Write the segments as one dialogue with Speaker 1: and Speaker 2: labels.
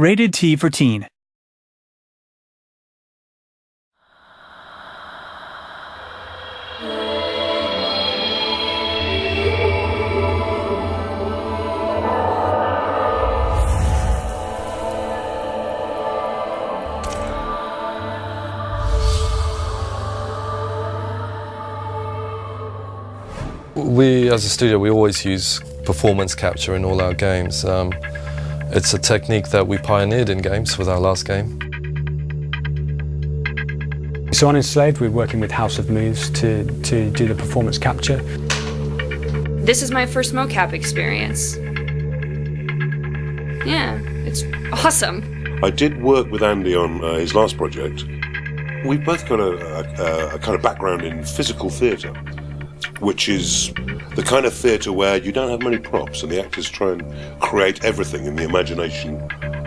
Speaker 1: Rated T for Teen.
Speaker 2: We, as a studio, we always use performance capture in all our games. It's a technique that we pioneered in games with our last game.
Speaker 3: So on Enslaved, we're working with House of Moves to do the performance capture.
Speaker 4: This is my first mocap experience. Yeah, it's awesome.
Speaker 5: I did work with Andy on his last project. We've both got a kind of background in physical theatre, which is the kind of theatre where you don't have many props and the actors try and create everything in the imagination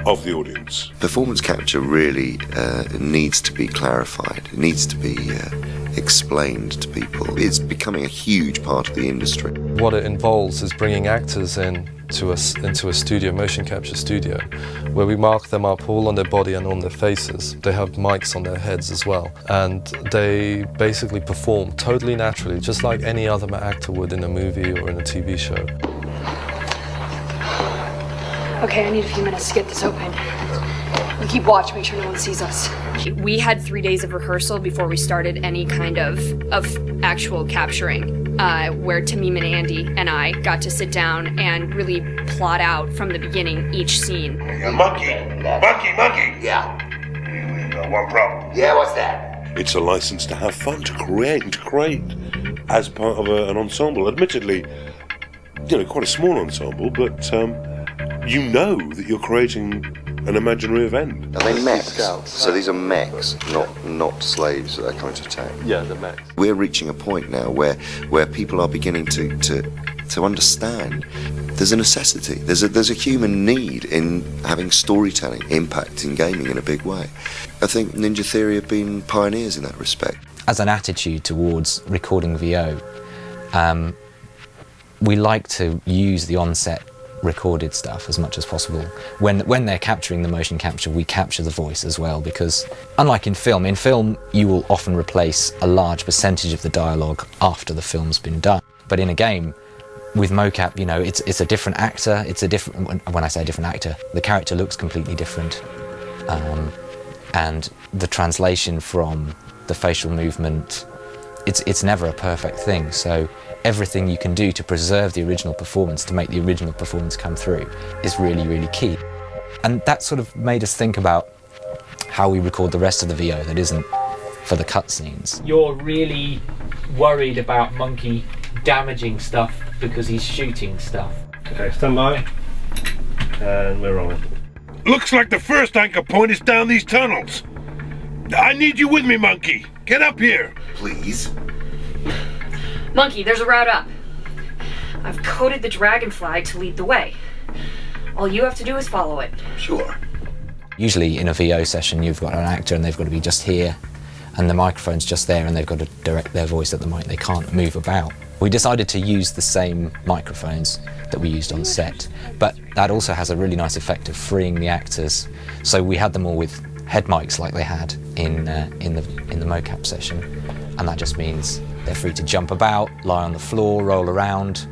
Speaker 5: of the audience.
Speaker 6: Performance capture really needs to be clarified. It needs to be explained to people. It's becoming a huge part of the industry.
Speaker 2: What it involves is bringing actors into a studio, motion capture studio, where we mark them up all on their body and on their faces. They have mics on their heads as well, and they basically perform totally naturally, just like any other actor would in a movie or in a TV show.
Speaker 4: Okay, I need a few minutes to get this open. We keep watch, make sure no one sees us. We had 3 days of rehearsal before we started any kind of actual capturing, where Tameem and Andy and I got to sit down and really plot out from the beginning each scene.
Speaker 5: Monkey!
Speaker 7: Yeah.
Speaker 5: We got one problem.
Speaker 7: Yeah, what's that?
Speaker 5: It's a license to have fun, to create as part of an ensemble. Admittedly, quite a small ensemble, but you know that you're creating an imaginary event.
Speaker 6: Are they mechs? So these are mechs, not slaves that are coming to attack?
Speaker 2: Yeah, the mechs.
Speaker 6: We're reaching a point now where people are beginning to understand there's a necessity, there's a human need in having storytelling impact in gaming in a big way. I think Ninja Theory have been pioneers in that respect.
Speaker 8: As an attitude towards recording VO, we like to use the on-set recorded stuff as much as possible. When they're capturing the motion capture, we capture the voice as well, because unlike in film you will often replace a large percentage of the dialogue after the film's been done. But in a game, with mocap, it's a different actor, when I say a different actor, the character looks completely different. And the translation from the facial movement, it's never a perfect thing. So everything you can do to preserve the original performance, to make the original performance come through, is really, really key. And that sort of made us think about how we record the rest of the VO that isn't for the cutscenes.
Speaker 9: You're really worried about Monkey damaging stuff because he's shooting stuff.
Speaker 10: Okay, stand by. And we're rolling.
Speaker 5: Looks like the first anchor point is down these tunnels. I need you with me, Monkey. Get up here.
Speaker 7: Please.
Speaker 4: Monkey, there's a route up. I've coded the dragonfly to lead the way. All you have to do is follow it.
Speaker 7: Sure.
Speaker 8: Usually in a VO session you've got an actor and they've got to be just here and the microphone's just there and they've got to direct their voice at the mic, they can't move about. We decided to use the same microphones that we used on set, but that also has a really nice effect of freeing the actors. So we had them all with head mics like they had in the mocap session, and that just means they're free to jump about, lie on the floor, roll around,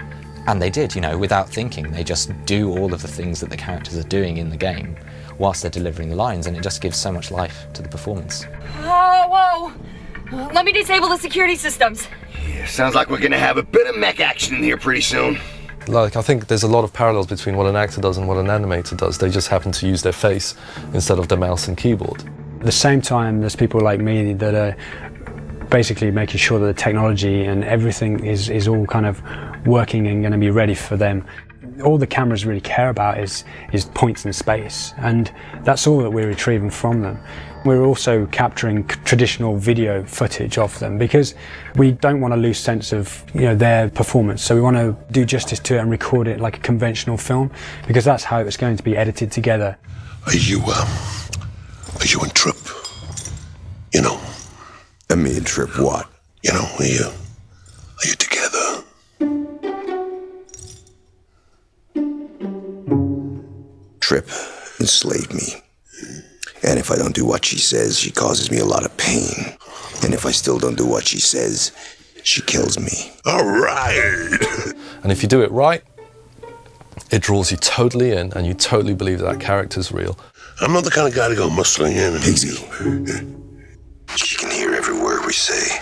Speaker 8: and they did, without thinking. They just do all of the things that the characters are doing in the game whilst they're delivering the lines, and it just gives so much life to the performance.
Speaker 4: Oh, whoa! Let me disable the security systems.
Speaker 7: Yeah, sounds like we're gonna have a bit of mech action in here pretty soon.
Speaker 2: I think there's a lot of parallels between what an actor does and what an animator does. They just happen to use their face instead of the mouse and keyboard.
Speaker 3: At the same time, there's people like me that are basically making sure that the technology and everything is all kind of working and going to be ready for them. All the cameras really care about is points in space, and that's all that we're retrieving from them. We're also capturing traditional video footage of them because we don't want to lose sense of their performance. So we want to do justice to it and record it like a conventional film, because that's how it's going to be edited together.
Speaker 5: Are you and Trip?
Speaker 7: And me and Trip what?
Speaker 5: Are you together?
Speaker 7: Trip,
Speaker 1: enslaved me. And if I don't do what she says, she causes me a lot of pain. And if I still don't do what she says, she kills me.
Speaker 5: All right.
Speaker 2: And if you do it right, it draws you totally in and you totally believe that character's real.
Speaker 5: I'm not the kind of guy to go muscling in.
Speaker 1: Pixie. She can hear every word we say.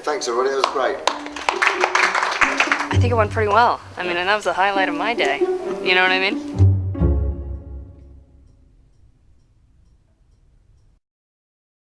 Speaker 6: Thanks, everybody. That was great.
Speaker 4: I think it went pretty well. I mean, and that was the highlight of my day. You know what I mean?